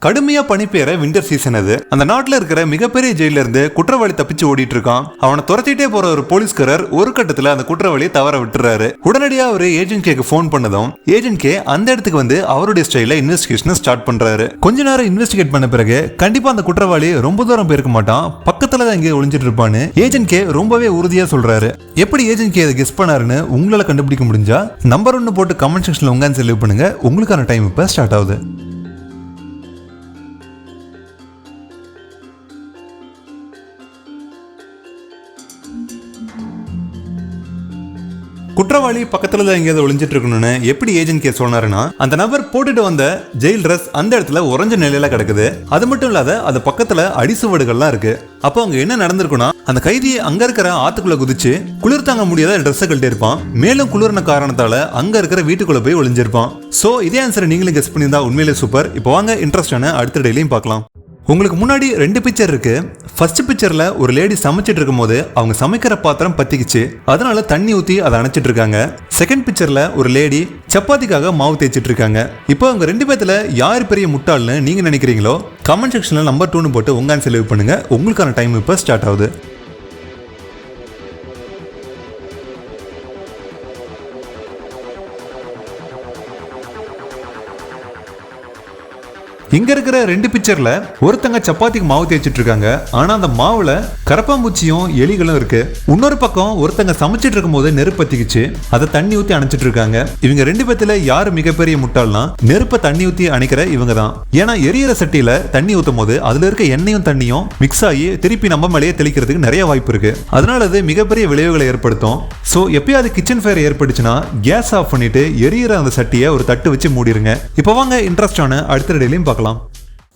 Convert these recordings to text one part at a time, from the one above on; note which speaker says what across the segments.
Speaker 1: கடுமையா பனிப்பெய்ற winter season அது. அந்த நாட்டுல இருக்கிற மிகப்பெரிய ஜெயில இருந்து குற்றவாளி தப்பிச்சு ஓடிட்டு இருக்கான். அவனை துரத்திட்டே போற ஒரு போலீஸ்காரர் ஒரு கட்டத்துல அந்த குற்றவாளியை தவற விட்டுறாரு. உடனடியா அவரு ஏஜென்ட் கேக்கு போன் பண்ணதும் ஏஜென்ட் கே அந்த இடத்துக்கு வந்து அவருடைய ஸ்டைல இன்வெஸ்டிகேஷன் ஸ்டார்ட் பண்றாரு. கொஞ்ச நேரம் இன்வெஸ்டிகேட் பண்ண பிறகு கண்டிப்பா அந்த குற்றவாளி ரொம்ப தூரம் போயிருக்க மாட்டான், பக்கத்துல தான் இங்கே ஒளிஞ்சிட்டு இருப்பான்னு ஏஜென்ட் கே ரொம்பவே உறுதியா சொல்றாரு. எப்படி ஏஜென்ட் கே அதை கெஸ் பண்ணாருன்னு உங்களால கண்டுபிடிக்க முடிஞ்சா நம்பர் 1 போட்டு கமெண்ட் செக்ஷன்ல உங்க ஆன்சர் லீவ் பண்ணுங்க. உங்களுக்கான டைம் இப்ப ஸ்டார்ட் ஆகுது. குற்றவாளி பக்கத்துல தான் எங்கேயாவது ஒளிஞ்சிட்டு இருக்கணும்னு எப்படி ஏஜென்ட் கே சொன்னாருன்னா, அந்த நபர் போட்டுட்டு வந்த ஜெயில் ட்ரெஸ் அந்த இடத்துல உறைஞ்ச நிலையில கிடக்குது. அது மட்டும் இல்லாத அது பக்கத்துல அடிசுவடுகள்லாம் இருக்கு. அப்போ அங்க என்ன நடந்திருக்குன்னா, அந்த கைதி அங்க இருக்கிற ஆத்துக்குள்ள குதிச்சு குளிர் தாங்க முடியாத ட்ரெஸ்ஸை கழட்டி இருப்பான். மேலும் குளிர்ன காரணத்தால அங்க இருக்கிற வீட்டுக்குள்ள போய் ஒளிஞ்சிருப்பான். சோ இதே ஆன்சரை நீங்களும் கெஸ் பண்ணியிருந்தா உண்மையிலே சூப்பர். இப்போ வாங்க இன்ட்ரெஸ்டான அடுத்த டெய்லியும் பார்க்கலாம். உங்களுக்கு முன்னாடி 2 பிக்சர் இருக்கு. ஃபர்ஸ்ட் பிக்சர்ல ஒரு லேடி சமைச்சிட்டு இருக்கும் போது அவங்க சமைக்கிற பாத்திரம் பத்திக்கிச்சு, அதனால தண்ணி ஊத்தி அதை அணைச்சிட்டு இருக்காங்க. செகண்ட் பிக்சர்ல ஒரு லேடி சப்பாத்திக்காக மாவு தேய்ச்சிட்டு இருக்காங்க. இப்போ அவங்க 2 பேத்துல யார் பெரிய முட்டாள்னு நீங்க நினைக்கிறீங்களோ கமெண்ட் செக்ஷன்ல நம்பர் 2 போட்டு உங்க ஆன்சர் லீவ் பண்ணுங்க. உங்களுக்கான டைம் இப்போ ஸ்டார்ட் ஆகுது. இங்க இருக்கிற 2 பிக்சர்ல ஒருத்தங்க சப்பாத்திக்கு மாவு தேய்ச்சிட்டு இருக்காங்க. ஆனா அந்த மாவுல கரப்பாம்பூச்சியும் எலிகளும் இருக்கு. இன்னொரு பக்கம் ஒருத்தங்க சமைச்சிட்டு இருக்கும் போது நெருப்பு பத்திக்கிச்சு, அதை தண்ணி ஊத்தி அணைச்சிட்டு இருக்காங்க. இவங்க 2 பேத்துல யாரு மிகப்பெரிய முட்டாள்னா நெருப்ப தண்ணி ஊத்தி அணைக்கிற இவங்க தான். ஏன்னா எரியற சட்டியில தண்ணி ஊத்தும் போது அதுல இருக்க எண்ணெயும் தண்ணியும் மிக்ஸ் ஆகி திருப்பி நம்ம மேலேயே தெளிக்கிறதுக்கு நிறைய வாய்ப்பு இருக்கு. அதனால அது மிகப்பெரிய விளைவுகளை ஏற்படுத்தும். சோ எப்பயாவது கிச்சன் ஃபயர் ஏற்பட்டுச்சுன்னா கேஸ் ஆஃப் பண்ணிட்டு எரியற அந்த சட்டியை ஒரு தட்டு வச்சு மூடிருங்க. இப்போ வாங்க இன்ட்ரெஸ்டான அடுத்த டெய்லியும் பார்க்கலாம்.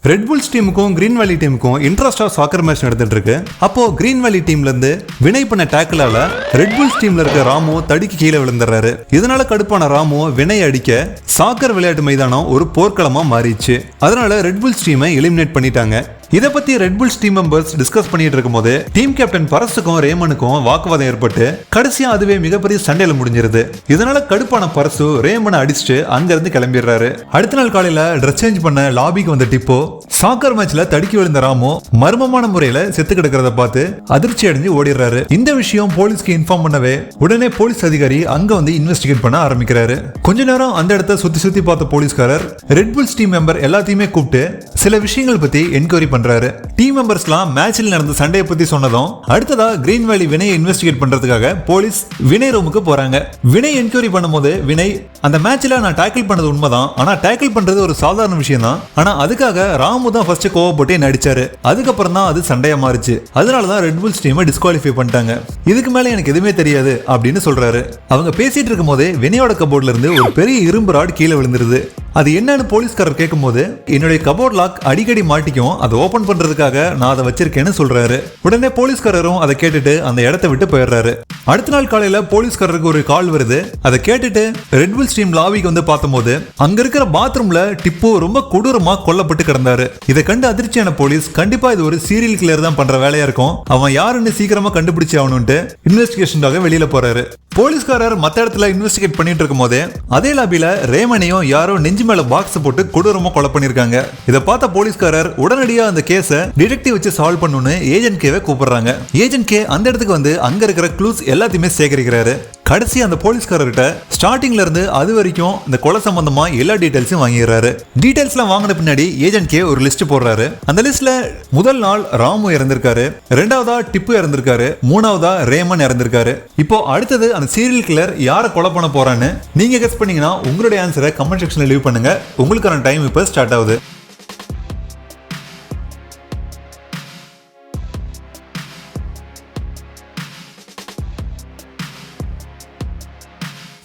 Speaker 1: ரெட் புல்ஸ் டீமுக்கும் கிரீன் வேலி டீமுக்கும் இன்ட்ரெஸ்டா சாக்கர் மேட்ச் நடந்துட்டு இருக்கு. அப்போ கிரீன் வேலி டீம்ல இருந்து வினை பண்ண டேக்கிளால ரெட் புல்ஸ் டீம்ல இருக்க ராமு தடிக்கு கீழே விழுந்துறாரு. இதனால கடுப்பான ராமு வினை அடிக்க சாக்கர் விளையாட்டு மைதானம் ஒரு போர்க்களமா மாறிச்சு. அதனால ரெட் புல்ஸ் டீமை எலிமினேட் பண்ணிட்டாங்க. இதை பத்தி Red Bulls team members discuss பண்ணிட்டு இருக்கும் போது டீம் கேப்டன் பரசுக்கும் ரேமனுக்கும் வாக்குவாதம் ஏற்பட்டு கடைசியா அதுவே மிகப்பெரிய சண்டையில முடிஞ்சிருது. இதனால கடுப்பான பரசு ரேமனை அடிச்சுட்டு அங்க இருந்து கிளம்பிடுறாரு. அடுத்த நாள் காலையில ட்ரெஸ் சேஞ்ச் பண்ண லாபிக்கு வந்த டிப்போ சாக்கர் மேட்ச்ல தடுக்கி விழுந்த ராமு மர்மமான முறையில செத்து கிடக்கிறத பார்த்து அதிர்ச்சி அடைஞ்சு ஓடிடுறாரு. இந்த விஷயம் போலீஸ்க்கு இன்ஃபார்ம் பண்ணவே உடனே போலீஸ் அதிகாரி அங்க வந்து இன்வெஸ்டிகேட் பண்ண ஆரம்பிக்கிறாரு. கொஞ்ச நேரம் அந்த இடத்த சுத்தி பார்த்த போலீஸ்காரர் ரெட் புல்ஸ் டீம் மெம்பர் எல்லாத்தையுமே கூப்பிட்டு சில விஷயங்கள் பத்தி என்கொயரி பண்றாரு. டீம் மெம்பர்ஸ்லாம் மேட்ச்ல நடந்த சண்டையை பத்தி சொன்னதும் அடுத்ததா கிரீன் வேலி வினையை இன்வெஸ்டிகேட் பண்றதுக்காக போலீஸ் வினை ரூமுக்கு போறாங்க. வினை என்கொயரி பண்ணும்போது வினை அந்த மேட்ச்ல நான் டேக்கிள் பண்ணது உண்மைதான், ஆனா டேக்கிள் பண்றது ஒரு சாதாரண விஷயம் தான், ஆனா அதுக்காக ராமு தான் ஃபர்ஸ்ட் கோவப்பட்டு நடிச்சாரு, அதுக்கப்புறம் தான் அது சண்டையா மாறிச்சு, அதனாலதான் ரெட் புல்ஸ் டீமை டிஸ்குவாலிஃபை பண்ணிட்டாங்க, இதுக்கு மேல எனக்கு எதுவுமே தெரியாது அப்படின்னு சொல்றாரு. அவங்க பேசிட்டு இருக்கும் போதே வினையோட கபோர்ட்ல இருந்து ஒரு பெரிய இரும்பு ராட் கீழே விழுந்துருது. அது என்னன்னு போலீஸ்காரர் கேட்கும் போது என்னுடைய கபோர்ட் லாக் அடிக்கடி மாட்டிக்கும், அதை ஓபன் பண்றதுக்காக நான் அதை வச்சிருக்கேன்னு சொல்றாரு. உடனே போலீஸ்காரரும் அதை கேட்டுட்டு அந்த இடத்தை விட்டு போயிடுறாரு. அடுத்த நாள் காலையில போலீஸ்காரருக்கு ஒரு கால் வருது. அதை கேட்டுட்டு ரெட் புல்ஸ் டீம் லாபிக்கு வந்து பார்த்தபோது அங்க இருக்கிற பாத்ரூம்ல டிப்பு ரொம்ப கொடூரமா கொல்லப்பட்டு கிடந்தாரு. இதை கண்டு அதிர்ச்சியான போலீஸ் கண்டிப்பா இது ஒரு சீரியல் கில்லர் தான் பண்ற வேலையா இருக்கும், அவன் யாருன்னு சீக்கிரமா கண்டுபிடிச்சு ஆகணும்ட்டு இன்வெஸ்டிகேஷனுக்காக வெளியில போறாரு. போலீஸ்காரர் மத்த இடத்துல இன்வெஸ்டிகேட் பண்ணிட்டு இருக்கும் போதே அதே லாபில ரேமனையும் யாரோ நெஞ்சு மேல பாக்ஸ் போட்டு கொடூரமா கொலை பண்ணிருக்காங்க. இதை பார்த்த போலீஸ்காரர் உடனடியா அந்த கேஸை டிடெக்டிவ் வச்சு சால்வ் பண்ணணும்னு ஏஜென்ட் கேவை கூப்பிடுறாங்க. ஏஜென்ட் கே அந்த இடத்துக்கு வந்து அங்க இருக்கிற க்ளூஸ் எல்லாத்தையுமே சேகரிக்கிறாரு. கடைசி அந்த போலீஸ்காரர்கிட்ட ஸ்டார்டிங்ல இருந்து அது வரைக்கும் இந்த கொலை சம்பந்தமா எல்லா டீடைல்ஸும் வாங்கிடுறாரு. டீடைல்ஸ்லாம் வாங்கின பின்னாடி ஏஜென்ட் கே ஒரு லிஸ்ட் போடுறாரு. அந்த லிஸ்ட்ல முதல் நாள் ராமு இறந்திருக்காரு, 2வதா டிப்பு இறந்திருக்காரு, 3வதா ரேமன் இறந்திருக்காரு. இப்போ அடுத்தது அந்த சீரியல் கில்லர் யாரை கொலை பண்ண போறான்னு நீங்க கெஸ் பண்ணீங்கன்னா உங்களுடைய ஆன்சரை கமெண்ட் செக்ஷன்ல லீவ் பண்ணுங்க. உங்களுக்கான டைம் இப்போ ஸ்டார்ட் ஆகுது.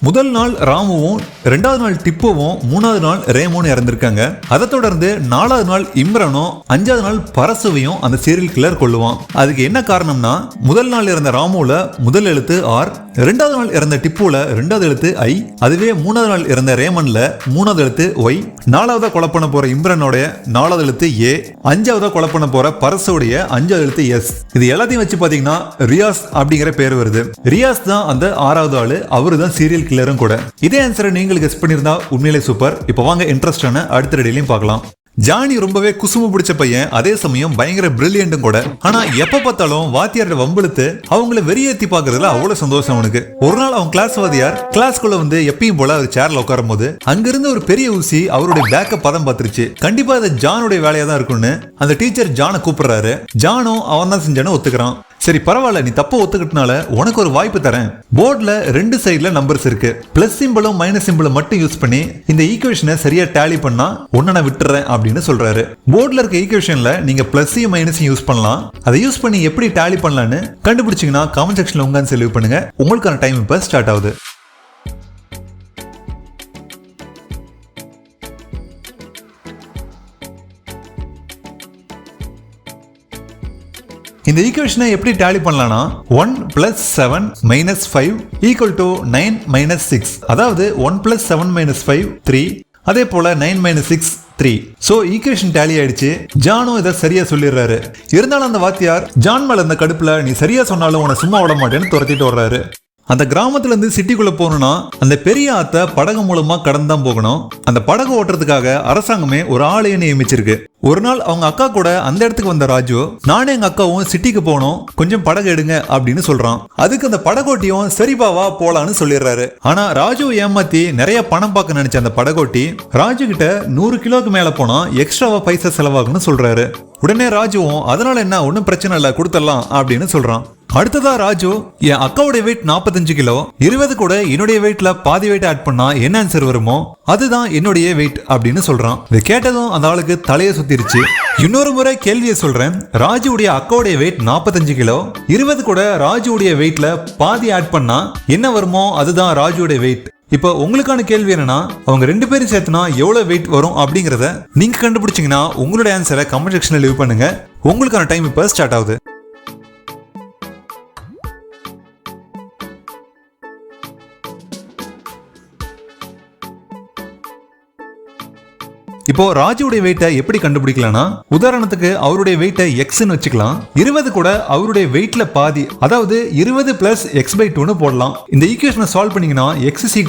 Speaker 1: முதல் நாள் ராமுவும், 2வது நாள் டிப்புவும், 3வது நாள் ரேமோன்னு இறந்திருக்காங்க. அதை தொடர்ந்து 4வது நாள் இம்ரனும், 5வது நாள் பரசுவையும் அந்த சீரியல் கில்லர் கொல்லுவான். அதுக்கு என்ன காரணம்னா முதல் நாள் இறந்த ராமுல முதல் எழுத்து ஆர், 2வது நாள் இறந்த டிப்புல 2வது எழுத்து ஐ, அதுவே 3வது நாள் இறந்த ரேமன்ல 3வது எழுத்து ஒய், 4வதா கொலை பண்ண போற இம்ரனோட 4வது எழுத்து ஏ, 5வதா கொலை பண்ண போற பரசுடைய 5வது எழுத்து எஸ். இது எல்லாத்தையும் வச்சு பாத்தீங்கன்னா ரியாஸ் அப்படிங்கிற பேர் வருது. ரியாஸ் தான் அந்த 6வது ஆளு, அவரு தான் சீரியல் கில்லரும் கூட. இதே ஆன்சரை நீங்கள் கெஸ் பண்ணியிருந்தா உண்மையிலே சூப்பர். இப்போ வாங்க இன்ட்ரெஸ்டான அடுத்த ரெடியிலையும் பார்க்கலாம். ஜானி ரொம்பவே குசுமு பிடிச்ச பையன், அதே சமயம் பயங்கர பிரில்லியன்ட்டும் கூட. ஆனா எப்ப பார்த்தாலும் வாத்தியாரோட வம்பிழுத்து அவங்கள வெறியேத்தி பாக்குறதுல அவ்வளவு சந்தோஷம் அவனுக்கு. ஒரு நாள் அவன் கிளாஸ் வாத்தியார் கிளாஸ்க்குள்ள வந்து எப்பயும் போல அவர் சேர்ல உட்காரும் போது அங்கிருந்து ஒரு பெரிய ஊசி அவருடைய பேக்க பதம் பார்த்துருச்சு. கண்டிப்பா அது ஜானுடைய வேலையா தான் இருக்கும்னு அந்த டீச்சர் ஜானை கூப்பிடுறாரு. ஜானும் அவன் தான் செஞ்சானு ஒத்துக்கிறான். சரி பரவாயில்ல, நீ தப்ப ஒத்துக்கிட்டனால உனக்கு ஒரு வாய்ப்பு தரேன். போர்ட்ல 2 சைடுல நம்பர்ஸ் இருக்கு. பிளஸ் சிம்பிளும் மைனஸ் சிம்பிளும் மட்டும் யூஸ் பண்ணி இந்த ஈக்குவேஷனை சரியா டேலி பண்ணா உன்னை நான் விட்டுறேன் அப்படின்னு சொல்றாரு. போர்ட்ல இருக்க ஈக்குவேஷன்ல நீங்க பிளஸையும் மைனஸையும் யூஸ் பண்ணலாம். அதை யூஸ் பண்ணி எப்படி டேலி பண்ணலான்னு கண்டுபிடிச்சீங்கன்னா கமெண்ட் செக்ஷன்ல உங்க ஆன்சர் லீவ் பண்ணுங்க. உங்களுக்கான டைம் இப்ப ஸ்டார்ட் ஆகுது. இந்த ஈக்குவேஷனை எப்படி டேலி பண்ணலாம்னா 1 + 7 - 5 = 9 - 6. அதாவது 1 + 7 - 5 3. அதே போல 9 - 6 3. சோ ஈக்குவேஷன் டேலி ஆயிடுச்சு. ஜானும் இதை சரியா சொல்லிடுறாரு. இருந்தாலும் அந்த வாத்தியார் ஜான் மேல இந்த கடுப்புல நீ சரியா சொன்னாலும் உன்னை சும்மா விட மாட்டேன்னு துரத்திட்டு வர்றாரு. அந்த கிராமத்துல இருந்து சிட்டிக்குள்ள போகணும்னா அந்த பெரிய ஆத்த படகு மூலமா கடந்து தான் போகணும். அந்த படகு ஓட்டுறதுக்காக அரசாங்கமே ஒரு ஆளையை நியமிச்சிருக்கு. ஒரு நாள் அவங்க அக்கா கூட அந்த இடத்துக்கு வந்த ராஜு, நானும் எங்க அக்காவும் சிட்டிக்கு போனோம், கொஞ்சம் படகு எடுங்க அப்படின்னு சொல்றான். அதுக்கு அந்த படகோட்டியும் சரிபாவா போலான்னு சொல்லிடுறாரு. ஆனா ராஜு ஏமாத்தி நிறைய பணம் பார்க்க நினைச்ச அந்த படகோட்டி ராஜு கிட்ட 100 கிலோக்கு மேல போனா எக்ஸ்ட்ராவா பைசா செலவாகும்னு சொல்றாரு. உடனே ராஜுவும் அதனால என்ன, ஒன்னும் பிரச்சனை இல்ல, கொடுத்துடலாம் அப்படின்னு சொல்றான். அடுத்ததா ராஜு, என் அக்காவுடைய வெயிட் 45 கிலோ, 20 கூட என்னுடைய வெயிட்ல பாதி வெயிட் ஆட் பண்ணா என்ன ஆன்சர் வருமோ அதுதான் என்னுடைய வெயிட் அப்படின்னு சொல்றான். இதை கேட்டதும் அந்த ஆளுக்கு தலையை சுத்திருச்சு. இன்னொரு முறை கேள்வியை சொல்றேன். ராஜுடைய அக்காவுடைய வெயிட் 45 கிலோ, 20 கூட ராஜுடைய வெயிட்ல பாதி ஆட் பண்ணா என்ன வருமோ அதுதான் ராஜுடைய வெயிட். இப்போ உங்களுக்கான கேள்வி என்னன்னா, அவங்க 2 பேரும் சேர்த்துனா எவ்வளவு வெயிட் வரும் அப்படிங்கறத நீங்க கண்டுபிடிச்சீங்கன்னா உங்களுடைய ஆன்சரை கமெண்ட் செக்ஷன்ல லீவ் பண்ணுங்க. உங்களுக்கான டைம் இப்ப ஸ்டார்ட் ஆகுது. இப்போ ராஜுடைய வெயிட்டை எப்படி கண்டுபிடிக்கலாம்னா, உதாரணத்துக்கு அவருடைய வெயிட்டை எக்ஸ்ன்னு வச்சுக்கலாம். 20 கூட அவருடைய வெயிட்ல பாதி, அதாவது 20 + x/2 போடலாம். இந்த ஈக்குவேஷனை சால்வ் பண்ணீங்கன்னா x =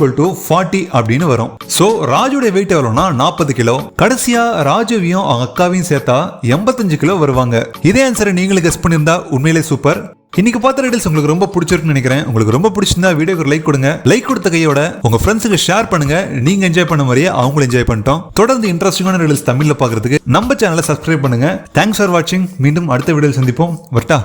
Speaker 1: 40 அப்படின்னு வரும். சோ ராஜுடைய வெயிட் எவ்வளவுனா 40 கிலோ. கடைசியா ராஜுவையும் அவங்க அக்காவையும் சேர்த்தா 85 கிலோ வருவாங்க. இதே ஆன்சரை நீங்களும் கெஸ் பண்ணியிருந்தா உண்மையிலே சூப்பர். இன்னைக்கு பார்த்த ரிடில்ஸ் உங்களுக்கு ரொம்ப பிடிச்சிருக்குன்னு நினைக்கிறேன். உங்களுக்கு ரொம்ப பிடிச்சிருந்தா வீடியோக்கு ஒரு லைக் கொடுங்க. லைக் கொடுத்த கையோட உங்க ஃப்ரெண்ட்ஸுக்கு ஷேர் பண்ணுங்க. நீங்க என்ஜாய் பண்ண மாதிரியே அவங்களும் என்ஜாய் பண்ணிட்டோம். தொடர்ந்து இன்ட்ரெஸ்டிங்கான ரிடில்ஸ் தமிழ்ல பாக்குறதுக்கு நம்ம சேனலை சப்ஸ்கிரைப் பண்ணுங்க. தேங்க்ஸ் ஃபார் வாட்சிங். மீண்டும் அடுத்த வீடியோவில் சந்திப்போம். வர்ட்டா.